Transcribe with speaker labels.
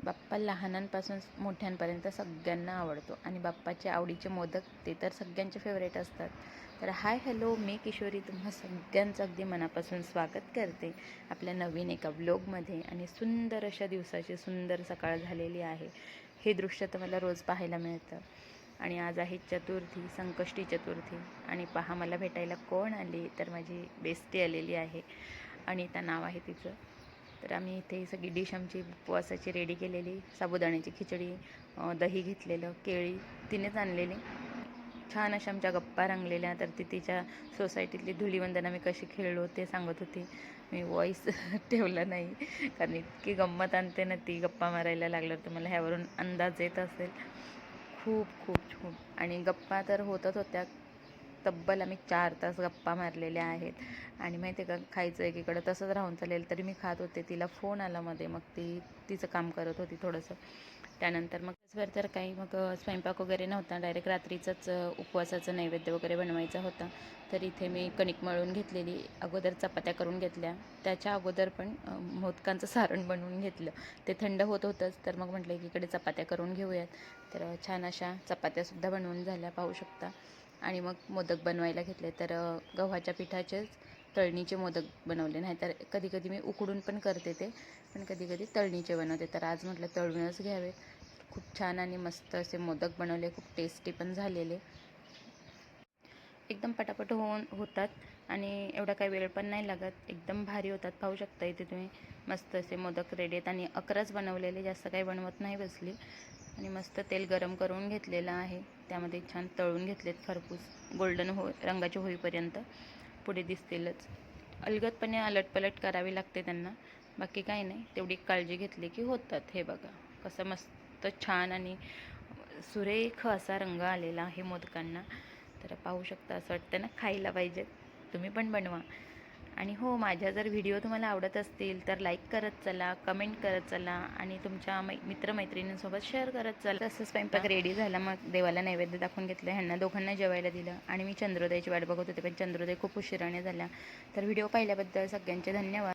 Speaker 1: बाप्पा लहानांपासून मोठ्यांपर्यंत सगळ्यांना आवडतो आणि बाप्पाचे आवडीचे मोदक ते तर सगळ्यांचे फेवरेट असतात. तर हाय हॅलो, मी किशोरी तुम्हा सगळ्यांचं अगदी मनापासून स्वागत करते आपल्या नवीन एका व्लॉगमध्ये. आणि सुंदर अशा दिवसाची सुंदर सकाळ झालेली आहे. हे दृश्य तर मला रोज पाहायला मिळतं. आणि आज आहे चतुर्थी, संकष्टी चतुर्थी. आणि पहा मला भेटायला कोण आली, तर माझी बेस्टी आलेली आहे. अनिता नाव आहे तिचं. तर आम्ही इथे सगळी डिश आमची उपवासाची रेडी केलेली. साबुदाण्याची खिचडी, दही घेतलेलं, केळी तिनेच आणलेली. छान अशा आमच्या गप्पा रंगलेल्या. तर ती तिच्या सोसायटीतली धुलीवंदन आम्ही कशी खेळलो ते सांगत होती. मी वॉईस ठेवला नाही कारण इतकी गंमत आणते ना ती गप्पा मारायला लागल्यावर, तर मला ह्यावरून अंदाज येत असेल. खूप खूप खूप आणि गप्पा तर होतच होत्या. तब्बल आम्ही 4 तास गप्पा मारलेल्या आहेत. आणि माहिती आहे का, खायचं एकीकडं तसंच राहून चालेल तरी मी खात होते. तिला फोन आला मध्ये, मग ती तिचं काम करत होती थोडंसं. त्यानंतर मग दिवसभर तर काही मग स्वयंपाक वगैरे नव्हता, डायरेक्ट रात्रीचंच उपवासाचं नैवेद्य वगैरे बनवायचा होता. तर इथे मी कणिक मळून घेतलेली, अगोदर चपात्या करून घेतल्या. त्याच्या अगोदर पण मोदकांचं सारण बनवून घेतलं. ते थंड होत होतंच, तर मग म्हटलं एकीकडे चपात्या करून घेऊयात. तर छान अशा चपात्यासुद्धा बनवून झाल्या पाहू शकता. आणि मग मोदक बनवायला घेतले. तर गव्हाच्या पिठाचेच तळणीचे मोदक बनवले. नाहीतर कधी कधी मी उकडून पण करते ते, पण कधी कधी तळणीचे बनवते. तर आज म्हटलं तळूनच घ्यावे. खूप छान आणि मस्त असे मोदक बनवले, खूप टेस्टी पण झालेले. एकदम पटापट होतात आणि एवढा काही वेळ पण नाही लागत. एकदम भारी होतात. पाहू शकता इथे तुम्ही. मस्त असे मोदक रेडी आहेत आणि 11च बनवलेले, जास्त काही बनवत नाही बसली. आणि मस्त तेल गरम करून घेतलेलं आहे. त्यामध्ये छान तळून घेतलेत खरपूस, गोल्डन रंगाचे होईपर्यंत. पुढे दिसतीलच. अलगदपणे अलटपलट करावी लागते त्यांना, बाकी काही नाही. तेवढी काळजी घेतली की होतात. हे बघा कसं मस्त छान आणि सुरेख असा रंग आलेला आहे मोदकांना. तर पाहू शकता, असं वाटतं ना खायला पाहिजे. तुम्ही पण बनवा. आणि हो, माझ्या जर व्हिडिओ तुम्हाला आवडत असतील तर लाईक करत चला, कमेंट करत चला आणि तुमच्या मित्रमैत्रिणींसोबत शेअर करत चला. तसं स्वयंपाक रेडी झाला, मग देवाला नैवेद्य दाखवून घेतलं. ह्यांना दोघांना जेवायला दिलं आणि मी चंद्रोदयाची वाट बघत होते, पण चंद्रोदय खूप उशिराने झाला. तर व्हिडिओ पाहिल्याबद्दल सगळ्यांचे धन्यवाद.